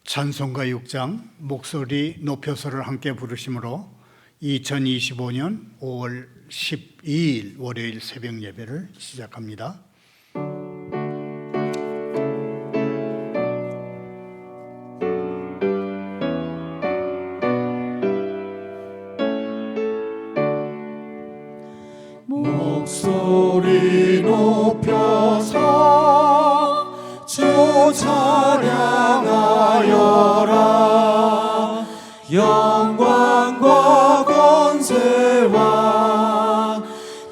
찬송가 6장 목소리 높여서를 함께 부르심으로 2025년 5월 12일 월요일 새벽 예배를 시작합니다. 목소리 높여서 주 찬양하여라. 영광과 권세와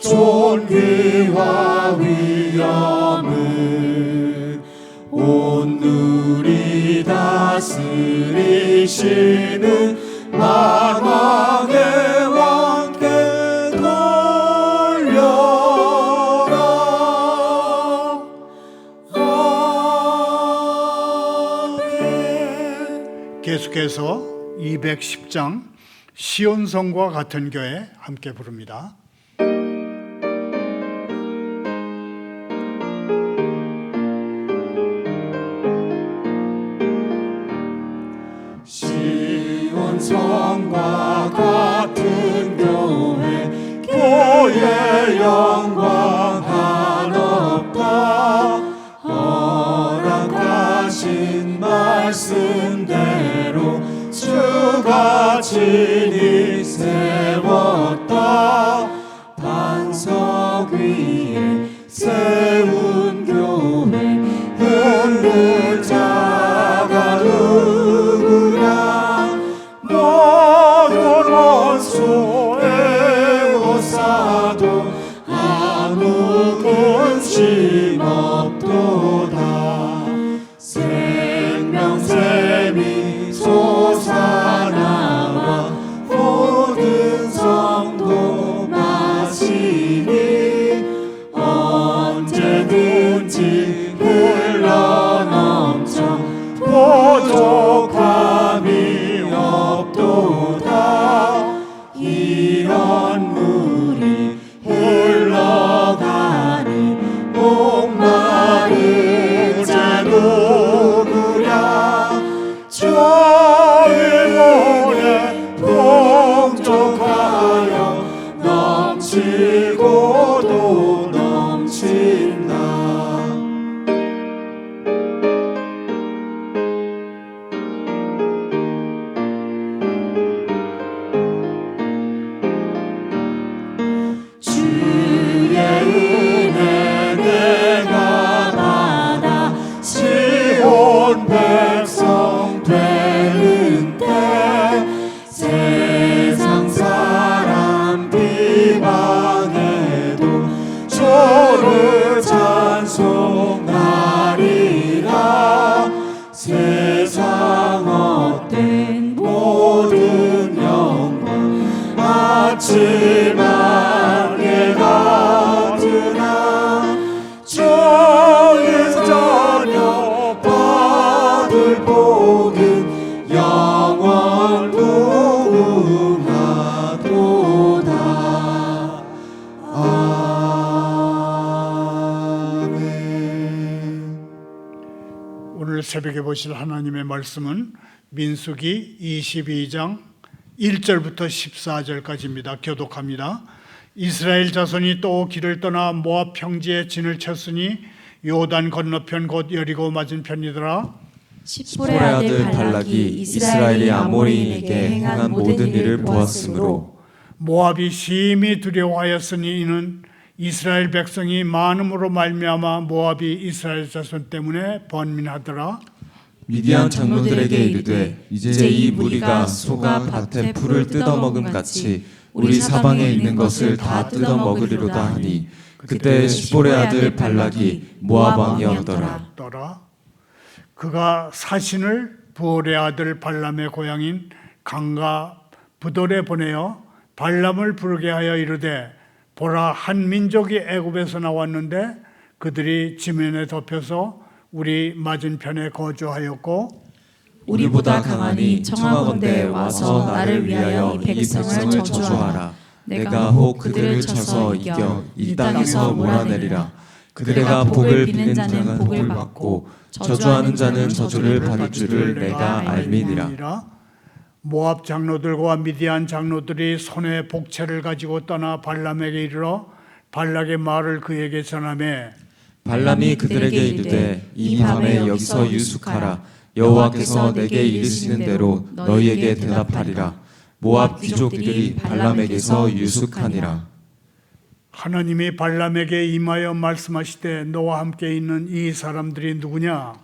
존귀와 위엄은 온누리 다스리시는 만왕의 왕께 계속해서 210장 시온성과 같은 교회 함께 부릅니다. 시온성과 같은 교회, 교회의 영광 한없다. 허락하신 말씀대로 주가 친히 세웠다. 반석 위에 세운 교회, hun물자가 누구랴. 모든 원수 애워싸도 아무 근심 없도다. 생명샘이 솟아나와 모든 성도 마시니 언제든지 흘러넘쳐 부족함이 없도다. 이런 물이 흘러가니 목마른 자 누구랴. 주의 문에 풍족하여 넘치고도 넘친다. 주의 은혜 내가 받아 시온 백성 되는 때 세상 사람 비방해도 주를 찬송하리라. 세상 헛된 모든 영광 아침 안개 같으나 주의 자녀 받을 복은 영원 무궁하도다. 아멘. 오늘 새벽에 보실 하나님의 말씀은 민수기 22장 1절부터 14절까지입니다. 교독합니다. 이스라엘 자손이 또 길을 떠나 모압 평지에 진을 쳤으니 요단 건너편 곧 여리고 맞은편이더라. 십볼의 아들 발락이 이스라엘이 아모리인에게 행한 모든 일을 보았으므로 모압이 심히 두려워하였으니 이는 이스라엘 백성이 많음으로 말미암아 모압이 이스라엘 자손 때문에 번민하더라. 미디안 장로들에게 이르되 이제 이 무리가 소가 밭에 풀을 뜯어먹음 같이 우리 사방에 있는 것을 다 뜯어먹으리로다 하니 그때 십볼의 아들 발락이 모압 왕이었더라. 그가 사신을 부올의 아들 발람의 고향인 강가 부돌에 보내어 발람을 부르게 하여 이르되 보라, 한 민족이 애굽에서 나왔는데 그들이 지면에 덮여서 우리 맞은편에 거주하였고 우리보다 강하니 청하건대 와서 나를 위하여 이 백성을 저주하라. 내가 혹 그들을 쳐서 이겨 이 땅에서 몰아내리라. 그대가 복을 비는 자는 복을 받고 저주하는 자는 저주를 받을 줄을 내가 알미니라. 모압 장로들과 미디안 장로들이 손에 복채를 가지고 떠나 발람에게 이르러 발락의 말을 그에게 전하매 발람이 그들에게 이르되 이 밤에 여기서 유숙하라. 여호와께서 내게 이르시는 대로 너희에게 대답하리라. 모압 귀족들이 발람에게서 유숙하니라. 하나님이 발람에게 임하여 말씀하시되 너와 함께 있는 이 사람들이 누구냐?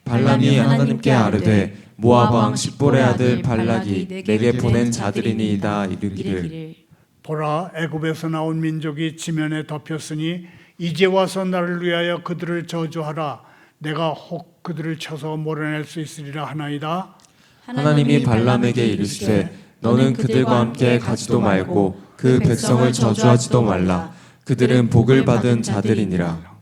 발람이 하나님께 아뢰되 모압 왕 십볼의 아들 발락이 내게 보낸 자들이니이다 이르기를 보라, 애굽에서 나온 민족이 지면에 덮였으니 이제 와서 나를 위하여 그들을 저주하라. 내가 혹 그들을 쳐서 몰아낼 수 있으리라 하나이다. 하나님이 발람에게 이르시되 너는 그들과 함께 가지도 말고 그 백성을 저주하지도 말라. 그들은 복을 받은 자들이니라.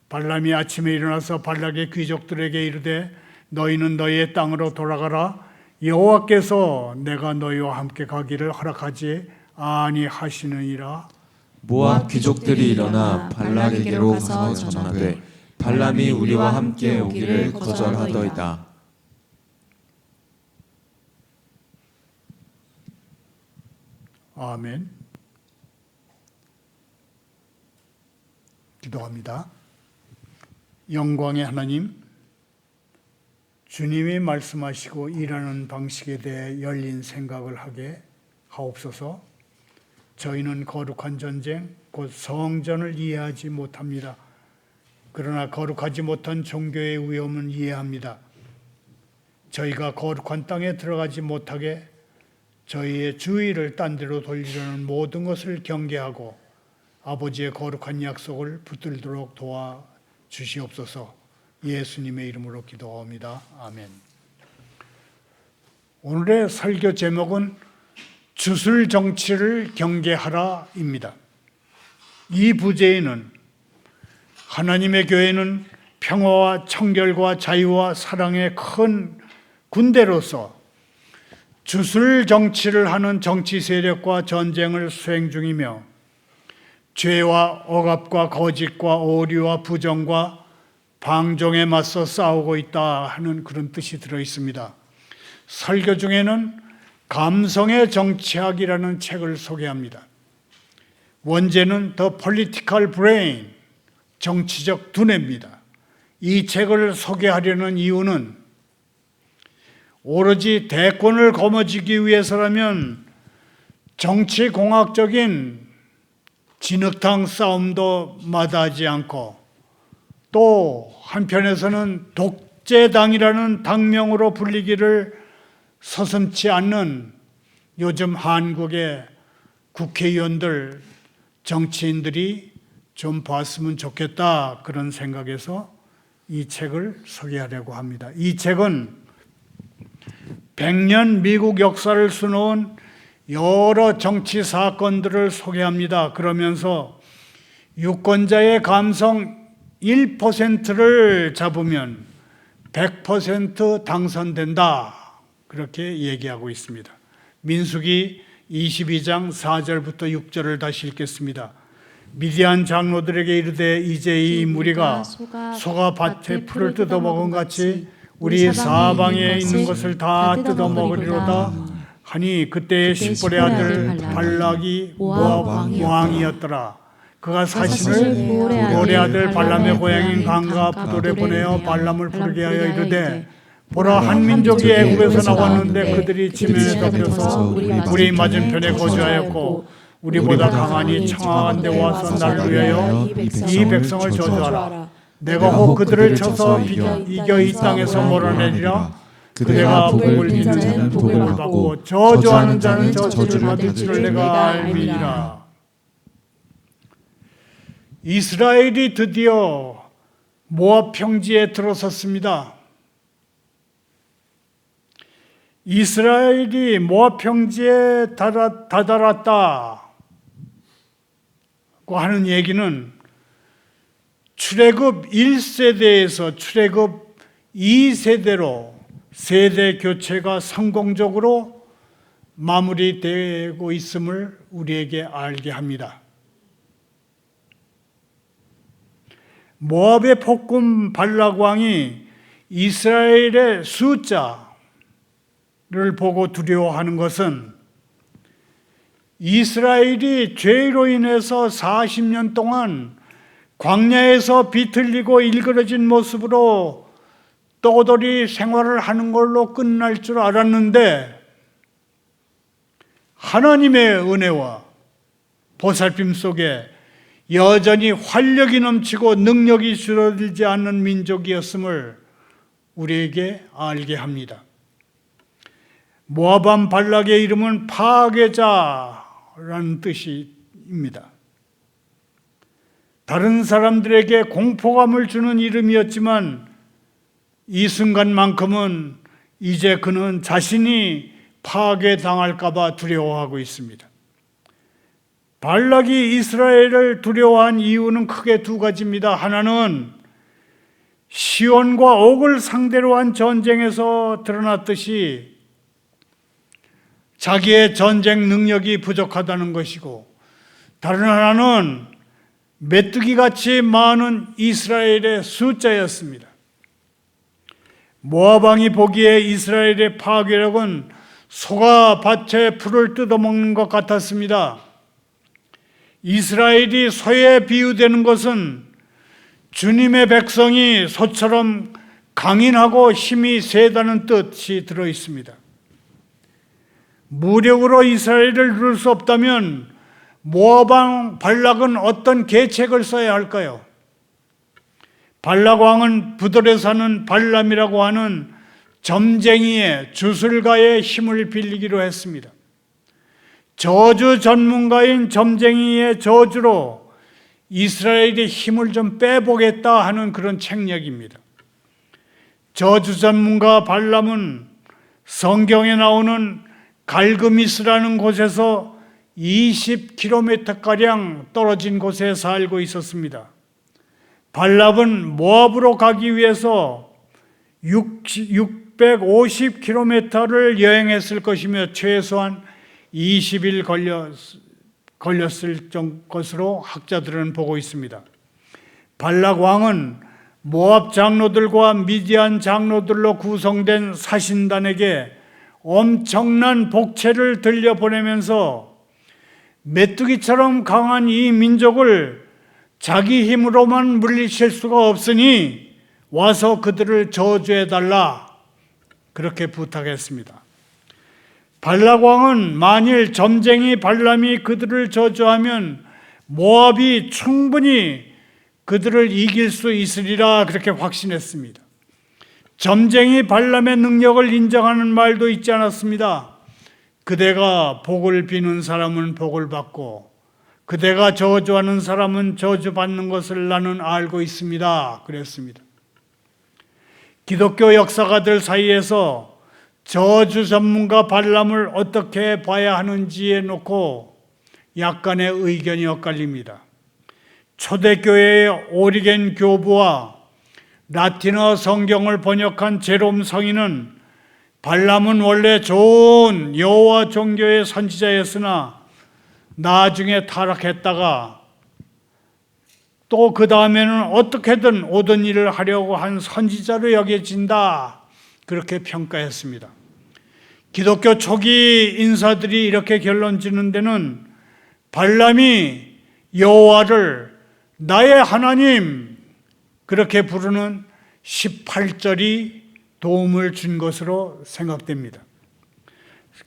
발람이 아침에 일어나서 발락의 귀족들에게 이르되 너희는 너희의 땅으로 돌아가라. 여호와께서 내가 너희와 함께 가기를 허락하지 아니하시느니라. 모압 귀족들이 일어나 발락에게로 가서 전하되 발람이 우리와 함께 오기를 거절하더이다. 아멘. 기도합니다. 영광의 하나님, 주님이 말씀하시고 일하는 방식에 대해 열린 생각을 하게 하옵소서. 저희는 거룩한 전쟁, 곧 성전을 이해하지 못합니다. 그러나 거룩하지 못한 종교의 위험은 이해합니다. 저희가 거룩한 땅에 들어가지 못하게 저희의 주의를 딴 데로 돌리려는 모든 것을 경계하고 아버지의 거룩한 약속을 붙들도록 도와주시옵소서. 예수님의 이름으로 기도합니다. 아멘. 오늘의 설교 제목은 주술 정치를 경계하라입니다. 이 부제에는 하나님의 교회는 평화와 청결과 자유와 사랑의 큰 군대로서 주술 정치를 하는 정치 세력과 전쟁을 수행 중이며 죄와 억압과 거짓과 오류와 부정과 방종에 맞서 싸우고 있다 하는 그런 뜻이 들어 있습니다. 설교 중에는 감성의 정치학이라는 책을 소개합니다. 원제는 The Political Brain, 정치적 두뇌입니다. 이 책을 소개하려는 이유는 오로지 대권을 거머쥐기 위해서라면 정치공학적인 진흙탕 싸움도 마다하지 않고 또 한편에서는 독재당이라는 당명으로 불리기를 서슴지 않는 요즘 한국의 국회의원들, 정치인들이 좀 봤으면 좋겠다 그런 생각에서 이 책을 소개하려고 합니다. 이 책은 100년 미국 역사를 수놓은 여러 정치 사건들을 소개합니다. 그러면서 유권자의 감성 1%를 잡으면 100% 당선된다. 그렇게 얘기하고 있습니다. 민수기 22장 4절부터 6절을 다시 읽겠습니다. 미디안 장로들에게 이르되 이제 이 무리가 소가 밭에 풀을 뜯어먹은 같이 우리 사방에 있는 것을 다 뜯어먹으리로다 하니 그때의 십볼의 아들 발락이 모압 왕이었더라. 그가 사신을 보올의 아들 발람의 고향인 강과 부돌에 보내어 발람을 부르게 하여 이르되 보라, 한 민족이 애굽에서 나왔는데 그들이 지면에 덮여서 우리 맞은편에 거주하였고 우리보다 강하니 청아한 데 와서 나를 위하여 이 백성을 저주하라. 내가 혹 그들을 쳐서 이겨 이 땅에서 몰아내리라. 그대가 복을 비는 자는 복을 받고 저주하는 자는 저주를 받을 줄을 내가 알미니라. 이스라엘이 드디어 모압 평지에 들어섰습니다. 이스라엘이 모압 평지에 다다랐다고 하는 얘기는 출애굽 1세대에서 출애굽 2세대로 세대 교체가 성공적으로 마무리되고 있음을 우리에게 알게 합니다. 모압의 폭군 발락 왕이 이스라엘의 숫자를 보고 두려워하는 것은 이스라엘이 죄로 인해서 40년 동안 광야에서 비틀리고 일그러진 모습으로 떠돌이 생활을 하는 걸로 끝날 줄 알았는데 하나님의 은혜와 보살핌 속에 여전히 활력이 넘치고 능력이 줄어들지 않는 민족이었음을 우리에게 알게 합니다. 모압 왕 발락의 이름은 파괴자라는 뜻입니다. 다른 사람들에게 공포감을 주는 이름이었지만 이 순간만큼은 이제 그는 자신이 파괴당할까 봐 두려워하고 있습니다. 발락이 이스라엘을 두려워한 이유는 크게 두 가지입니다. 하나는 시온과 옥을 상대로 한 전쟁에서 드러났듯이 자기의 전쟁 능력이 부족하다는 것이고, 다른 하나는 메뚜기같이 많은 이스라엘의 숫자였습니다. 모압 왕이 보기에 이스라엘의 파괴력은 소가 밭에 풀을 뜯어먹는 것 같았습니다. 이스라엘이 소에 비유되는 것은 주님의 백성이 소처럼 강인하고 힘이 세다는 뜻이 들어 있습니다. 무력으로 이스라엘을 누를 수 없다면 모압 왕 발락은 어떤 계책을 써야 할까요? 발락 왕은 부들에 사는 발람이라고 하는 점쟁이의 주술가의 힘을 빌리기로 했습니다. 저주 전문가인 점쟁이의 저주로 이스라엘의 힘을 좀 빼보겠다 하는 그런 책략입니다. 저주 전문가 발람은 성경에 나오는 갈그미스라는 곳에서 20km가량 떨어진 곳에 살고 있었습니다. 발람은 모압으로 가기 위해서 650km를 여행했을 것이며 최소한 20일 걸렸을 것으로 학자들은 보고 있습니다. 발락 왕은 모압 장로들과 미디안 장로들로 구성된 사신단에게 엄청난 복채를 들려보내면서 메뚜기처럼 강한 이 민족을 자기 힘으로만 물리칠 수가 없으니 와서 그들을 저주해달라, 그렇게 부탁했습니다. 발락 왕은 만일 점쟁이 발람이 그들을 저주하면 모압이 충분히 그들을 이길 수 있으리라, 그렇게 확신했습니다. 점쟁이 발람의 능력을 인정하는 말도 있지 않았습니다. 그대가 복을 비는 사람은 복을 받고 그대가 저주하는 사람은 저주받는 것을 나는 알고 있습니다, 그랬습니다. 기독교 역사가들 사이에서 저주 전문가 발람을 어떻게 봐야 하는지에 놓고 약간의 의견이 엇갈립니다. 초대교회의 오리겐 교부와 라틴어 성경을 번역한 제롬 성인은 발람은 원래 좋은 여호와 종교의 선지자였으나 나중에 타락했다가 또 그 다음에는 어떻게든 옳은 일을 하려고 한 선지자로 여겨진다, 그렇게 평가했습니다. 기독교 초기 인사들이 이렇게 결론 짓는 데는 발람이 여호와를 나의 하나님 그렇게 부르는 18절이 도움을 준 것으로 생각됩니다.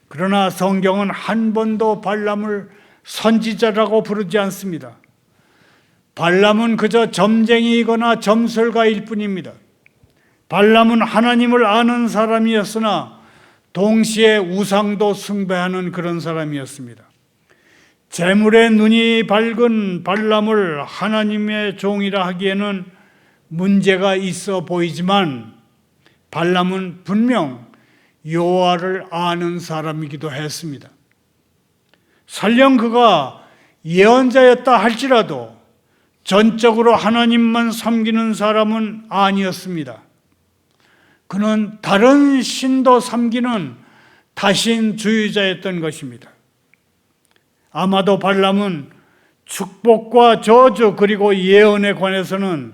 그러나 성경은 한 번도 발람을 선지자라고 부르지 않습니다. 발람은 그저 점쟁이이거나 점술가일 뿐입니다. 발람은 하나님을 아는 사람이었으나 동시에 우상도 숭배하는 그런 사람이었습니다. 재물의 눈이 밝은 발람을 하나님의 종이라 하기에는 문제가 있어 보이지만 발람은 분명 여호와를 아는 사람이기도 했습니다. 설령 그가 예언자였다 할지라도 전적으로 하나님만 섬기는 사람은 아니었습니다. 그는 다른 신도 섬기는 다신주의자였던 것입니다. 아마도 발람은 축복과 저주 그리고 예언에 관해서는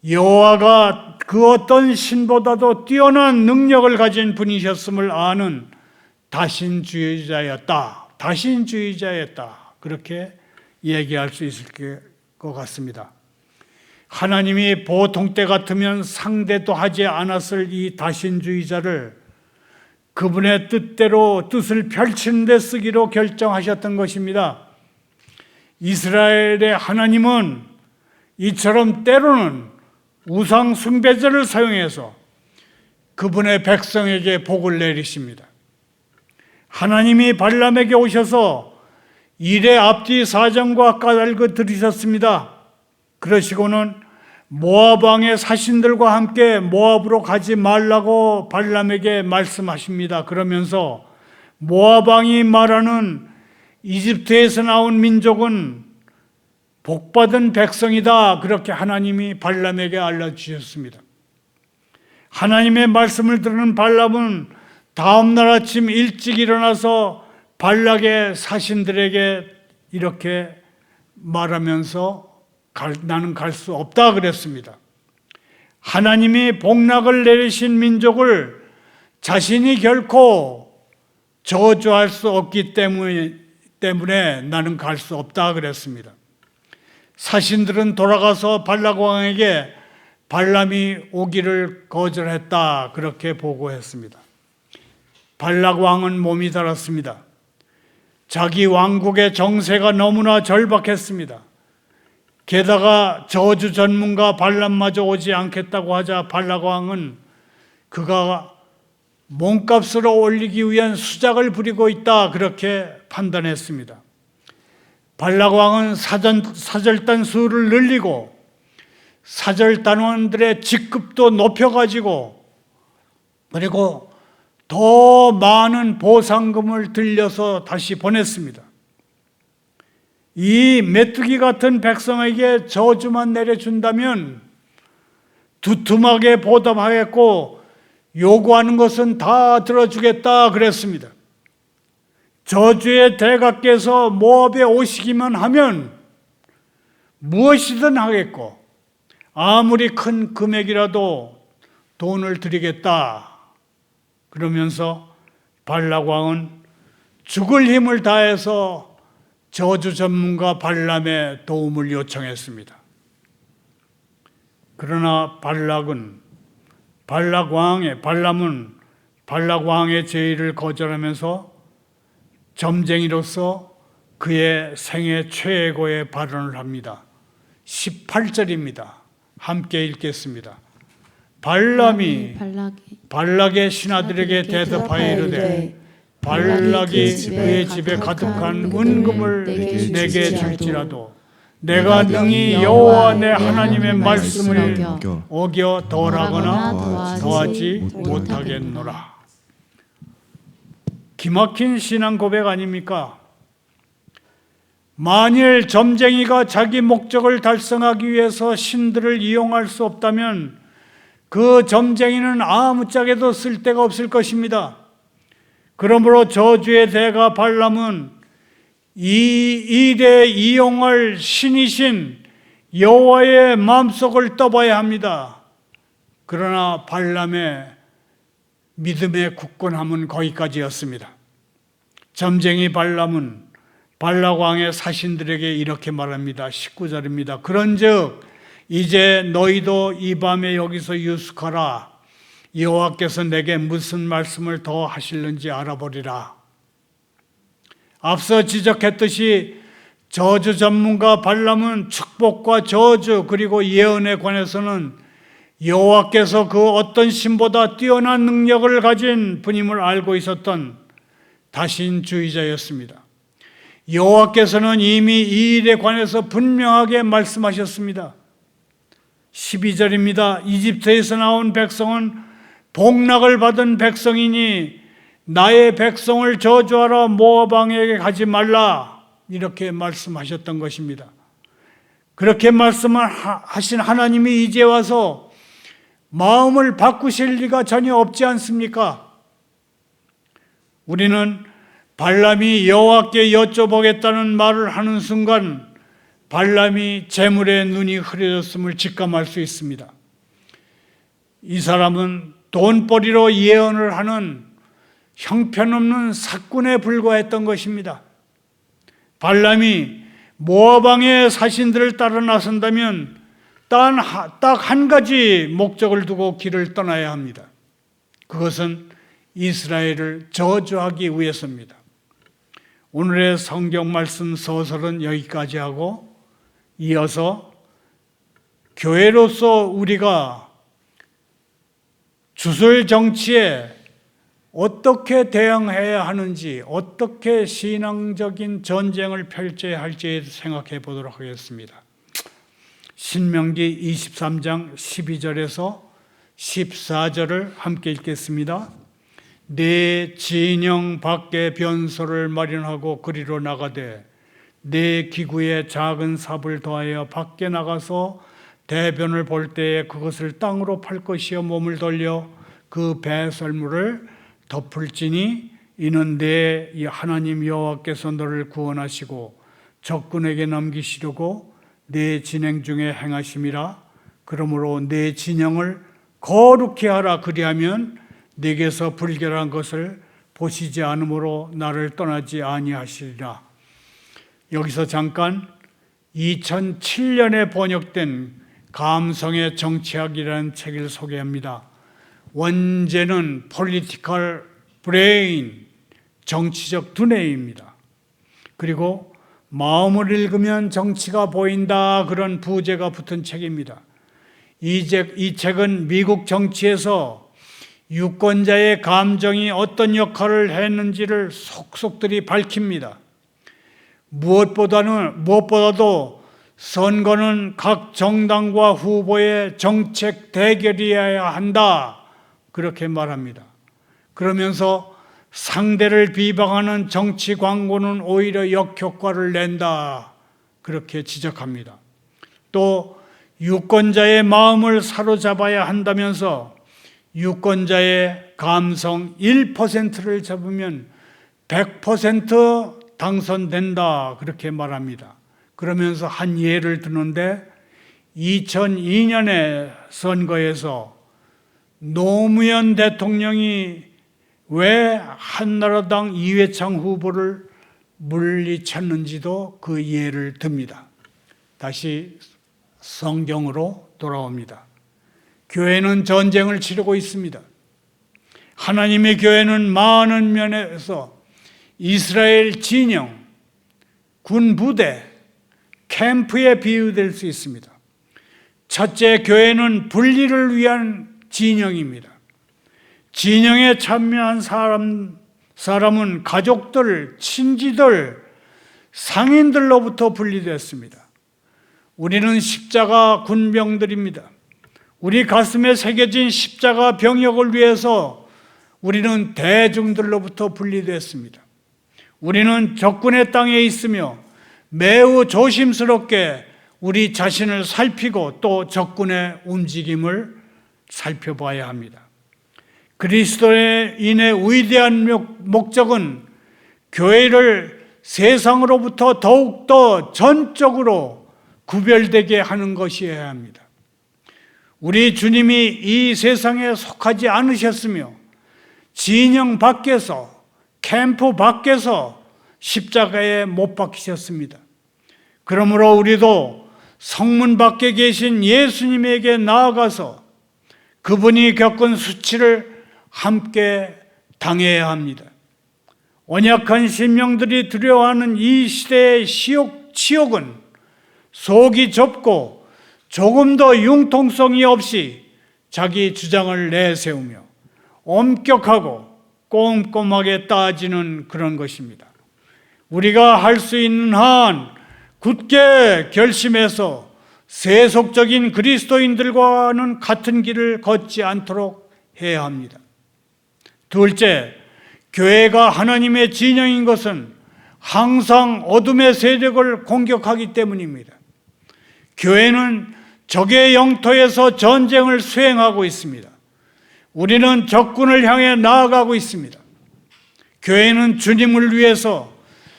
여호와가 그 어떤 신보다도 뛰어난 능력을 가진 분이셨음을 아는 다신주의자였다. 그렇게 얘기할 수 있을 것 같습니다. 하나님이 보통 때 같으면 상대도 하지 않았을 이 다신주의자를 그분의 뜻대로 뜻을 펼치는 데 쓰기로 결정하셨던 것입니다. 이스라엘의 하나님은 이처럼 때로는 우상 숭배자를 사용해서 그분의 백성에게 복을 내리십니다. 하나님이 발람에게 오셔서 일의 앞뒤 사정과 까닭을 들으셨습니다. 그러시고는 모압 왕의 사신들과 함께 모압으로 가지 말라고 발람에게 말씀하십니다. 그러면서 모압 왕이 말하는 이집트에서 나온 민족은 복받은 백성이다. 그렇게 하나님이 발람에게 알려주셨습니다. 하나님의 말씀을 들은 발람은 다음날 아침 일찍 일어나서 발락의 사신들에게 이렇게 말하면서 나는 갈 수 없다 그랬습니다. 하나님이 복락을 내리신 민족을 자신이 결코 저주할 수 없기 때문에 나는 갈 수 없다 그랬습니다. 사신들은 돌아가서 발락 왕에게 발람이 오기를 거절했다 그렇게 보고했습니다. 발락 왕은 몸이 달았습니다. 자기 왕국의 정세가 너무나 절박했습니다. 게다가 저주 전문가 발람마저 오지 않겠다고 하자 발락 왕은 그가 몸값으로 올리기 위한 수작을 부리고 있다 그렇게 판단했습니다. 발락 왕은 사절단 수를 늘리고 사절단원들의 직급도 높여가지고 그리고 더 많은 보상금을 들려서 다시 보냈습니다. 이 메뚜기 같은 백성에게 저주만 내려준다면 두툼하게 보답하겠고 요구하는 것은 다 들어주겠다 그랬습니다. 저주의 대가께서 모압에 오시기만 하면 무엇이든 하겠고 아무리 큰 금액이라도 돈을 드리겠다. 그러면서 발락 왕은 죽을 힘을 다해서 저주 전문가 발람의 도움을 요청했습니다. 그러나 발람은 발락 왕의 제의를 거절하면서 점쟁이로서 그의 생애 최고의 발언을 합니다. 18절입니다. 함께 읽겠습니다. 발람이 발락의 신하들에게 대답하여 이르되 발락이 그의 집에 가득한 은금을 내게 줄지라도 내가 능히 여호와 내 하나님의 말씀을 어겨 덜하거나 더하지 못하겠노라. 기막힌 신앙 고백 아닙니까? 만일 점쟁이가 자기 목적을 달성하기 위해서 신들을 이용할 수 없다면 그 점쟁이는 아무짝에도 쓸데가 없을 것입니다. 그러므로 저주의 대가 발람은 이 일에 이용할 신이신 여호와의 마음속을 떠봐야 합니다. 그러나 발람의 믿음의 굳건함은 거기까지였습니다. 점쟁이 발람은 발락 왕의 사신들에게 이렇게 말합니다. 19절입니다. 그런즉 이제 너희도 이 밤에 여기서 유숙하라. 여호와께서 내게 무슨 말씀을 더 하실는지 알아보리라. 앞서 지적했듯이 저주 전문가 발람은 축복과 저주 그리고 예언에 관해서는 여호와께서 그 어떤 신보다 뛰어난 능력을 가진 분임을 알고 있었던 다신주의자였습니다. 여호와께서는 이미 이 일에 관해서 분명하게 말씀하셨습니다. 12절입니다. 이집트에서 나온 백성은 복락을 받은 백성이니 나의 백성을 저주하러 모압 왕에게 가지 말라 이렇게 말씀하셨던 것입니다. 그렇게 말씀하신 하나님이 이제 와서 마음을 바꾸실 리가 전혀 없지 않습니까? 우리는 발람이 여호와께 여쭤보겠다는 말을 하는 순간 발람이 재물의 눈이 흐려졌음을 직감할 수 있습니다. 이 사람은 돈벌이로 예언을 하는 형편없는 사꾼에 불과했던 것입니다. 발람이 모압 왕의 사신들을 따라 나선다면 딱 한 가지 목적을 두고 길을 떠나야 합니다. 그것은 이스라엘을 저주하기 위해서입니다. 오늘의 성경 말씀 서설은 여기까지 하고, 이어서 교회로서 우리가 주술 정치에 어떻게 대응해야 하는지, 어떻게 신앙적인 전쟁을 펼쳐야 할지 생각해 보도록 하겠습니다. 신명기 23장 12절에서 14절을 함께 읽겠습니다. 내 진영 밖에 변소를 마련하고 그리로 나가되 내 기구에 작은 삽을 더하여 밖에 나가서 대변을 볼 때에 그것을 땅으로 팔 것이요 몸을 돌려 그 배설물을 덮을지니 이는 내 하나님 여호와께서 너를 구원하시고 적군에게 넘기시려고 내 진행 중에 행하심이라. 그러므로 내 진영을 거룩히 하라. 그리하면 내게서 불결한 것을 보시지 않으므로 나를 떠나지 아니하시리라. 여기서 잠깐 2007년에 번역된 감성의 정치학이라는 책을 소개합니다. 원제는 Political Brain, 정치적 두뇌입니다. 그리고 마음을 읽으면 정치가 보인다, 그런 부제가 붙은 책입니다. 이 책은 미국 정치에서 유권자의 감정이 어떤 역할을 했는지를 속속들이 밝힙니다. 무엇보다도 선거는 각 정당과 후보의 정책 대결이어야 한다, 그렇게 말합니다. 그러면서 상대를 비방하는 정치 광고는 오히려 역효과를 낸다, 그렇게 지적합니다. 또 유권자의 마음을 사로잡아야 한다면서 유권자의 감성 1%를 잡으면 100% 당선된다, 그렇게 말합니다. 그러면서 한 예를 드는데 2002년의 선거에서 노무현 대통령이 왜 한나라당 이회창 후보를 물리쳤는지도 그 예를 듭니다. 다시 성경으로 돌아옵니다. 교회는 전쟁을 치르고 있습니다. 하나님의 교회는 많은 면에서 이스라엘 진영, 군 부대, 캠프에 비유될 수 있습니다. 첫째, 교회는 분리를 위한 진영입니다. 진영에 참여한 사람은 가족들, 친지들, 상인들로부터 분리됐습니다. 우리는 십자가 군병들입니다. 우리 가슴에 새겨진 십자가 병역을 위해서 우리는 대중들로부터 분리됐습니다. 우리는 적군의 땅에 있으며 매우 조심스럽게 우리 자신을 살피고 또 적군의 움직임을 살펴봐야 합니다. 그리스도에 인해 위대한 목적은 교회를 세상으로부터 더욱더 전적으로 구별되게 하는 것이어야 합니다. 우리 주님이 이 세상에 속하지 않으셨으며 진영 밖에서, 캠프 밖에서 십자가에 못 박히셨습니다. 그러므로 우리도 성문 밖에 계신 예수님에게 나아가서 그분이 겪은 수치를 함께 당해야 합니다. 언약한 심령들이 두려워하는 이 시대의 치욕은 속이 좁고 조금 더 융통성이 없이 자기 주장을 내세우며 엄격하고 꼼꼼하게 따지는 그런 것입니다. 우리가 할 수 있는 한 굳게 결심해서 세속적인 그리스도인들과는 같은 길을 걷지 않도록 해야 합니다. 둘째, 교회가 하나님의 진영인 것은 항상 어둠의 세력을 공격하기 때문입니다. 교회는 적의 영토에서 전쟁을 수행하고 있습니다. 우리는 적군을 향해 나아가고 있습니다. 교회는 주님을 위해서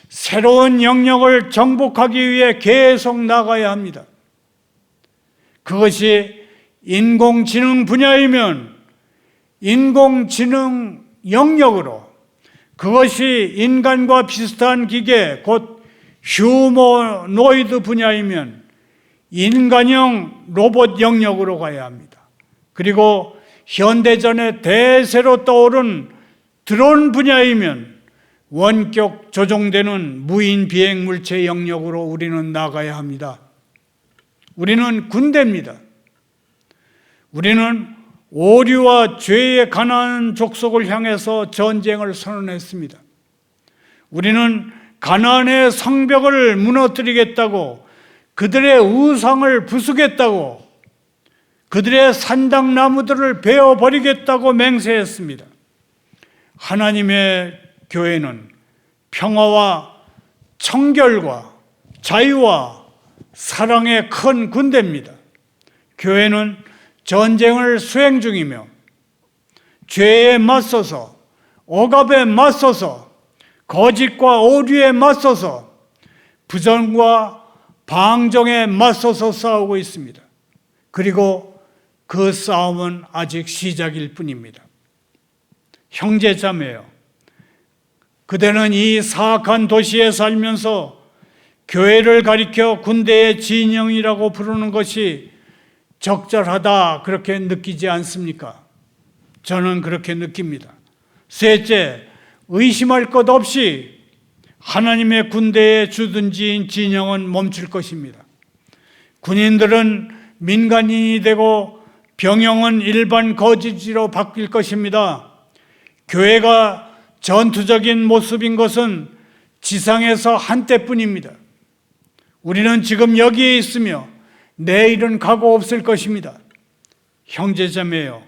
새로운 영역을 정복하기 위해 계속 나가야 합니다. 그것이 인공지능 분야이면 인공지능 영역으로, 그것이 인간과 비슷한 기계 곧 휴머노이드 분야이면 인간형 로봇 영역으로 가야 합니다. 그리고 현대전의 대세로 떠오른 드론 분야이면 원격 조종되는 무인 비행 물체 영역으로 우리는 나가야 합니다. 우리는 군대입니다. 우리는 오류와 죄에 가난한 족속을 향해서 전쟁을 선언했습니다. 우리는 가나안의 성벽을 무너뜨리겠다고, 그들의 우상을 부수겠다고, 그들의 산당나무들을 베어버리겠다고 맹세했습니다. 하나님의 교회는 평화와 청결과 자유와 사랑의 큰 군대입니다. 교회는 전쟁을 수행 중이며 죄에 맞서서, 억압에 맞서서, 거짓과 오류에 맞서서, 부정과 방종에 맞서서 싸우고 있습니다. 그리고 그 싸움은 아직 시작일 뿐입니다. 형제자매요, 그대는 이 사악한 도시에 살면서 교회를 가리켜 군대의 진영이라고 부르는 것이 적절하다, 그렇게 느끼지 않습니까? 저는 그렇게 느낍니다. 셋째, 의심할 것 없이 하나님의 군대의 주둔지인 진영은 멈출 것입니다. 군인들은 민간인이 되고 병영은 일반 거주지로 바뀔 것입니다. 교회가 전투적인 모습인 것은 지상에서 한때뿐입니다. 우리는 지금 여기에 있으며 내일은 가고 없을 것입니다. 형제자매요,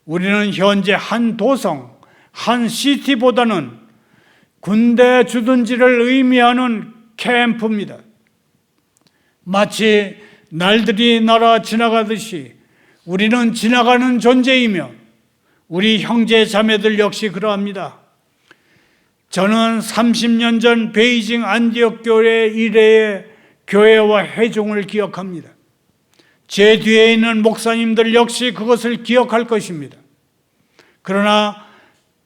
우리는 현재 한 도성, 한 시티보다는 군대 주둔지를 의미하는 캠프입니다. 마치 날들이 날아 지나가듯이 우리는 지나가는 존재이며 우리 형제 자매들 역시 그러합니다. 저는 30년 전 베이징 안디옥 교회 이래의 교회와 회중을 기억합니다. 제 뒤에 있는 목사님들 역시 그것을 기억할 것입니다. 그러나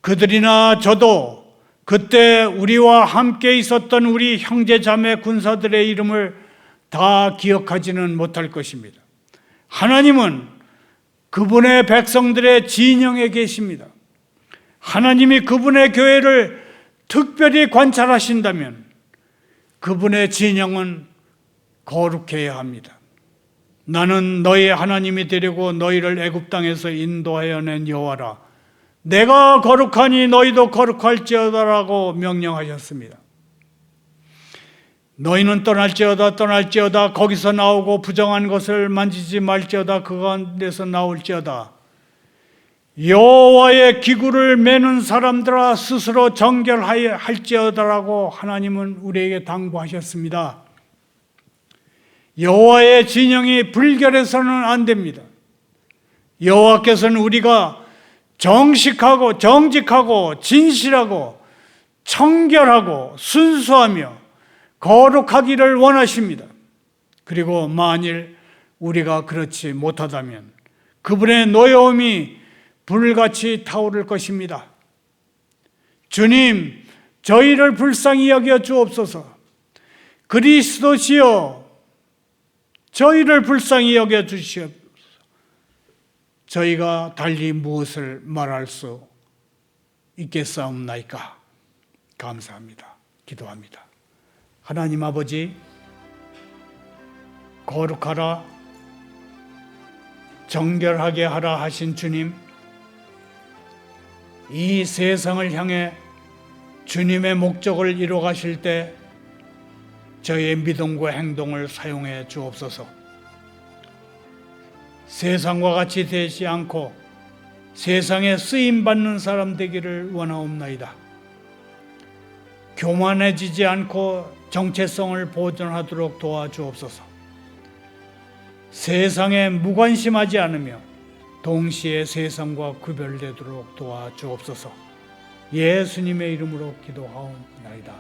그들이나 저도 그때 우리와 함께 있었던 우리 형제 자매 군사들의 이름을 다 기억하지는 못할 것입니다. 하나님은 그분의 백성들의 진영에 계십니다. 하나님이 그분의 교회를 특별히 관찰하신다면 그분의 진영은 거룩해야 합니다. 나는 너희 하나님이 되려고 너희를 애굽 땅에서 인도하여 낸 여호와라. 내가 거룩하니 너희도 거룩할지어다라고 명령하셨습니다. 너희는 떠날지어다 거기서 나오고 부정한 것을 만지지 말지어다 그 가운데서 나올지어다. 여호와의 기구를 매는 사람들아 스스로 정결하여 할지어다라고 하나님은 우리에게 당부하셨습니다. 여호와의 진영이 불결해서는 안 됩니다. 여호와께서는 우리가 정직하고 진실하고 청결하고 순수하며 거룩하기를 원하십니다. 그리고 만일 우리가 그렇지 못하다면 그분의 노여움이 불같이 타오를 것입니다. 주님, 저희를 불쌍히 여겨 주옵소서. 그리스도시여, 저희를 불쌍히 여겨 주시옵소서. 저희가 달리 무엇을 말할 수 있겠사옵나이까? 감사합니다. 기도합니다. 하나님 아버지, 거룩하라, 정결하게 하라 하신 주님, 이 세상을 향해 주님의 목적을 이뤄 가실 때 저희의 믿음과 행동을 사용해 주옵소서. 세상과 같이 되지 않고 세상에 쓰임받는 사람 되기를 원하옵나이다. 교만해지지 않고 정체성을 보존하도록 도와주옵소서. 세상에 무관심하지 않으며 동시에 세상과 구별되도록 도와주옵소서. 예수님의 이름으로 기도하옵나이다.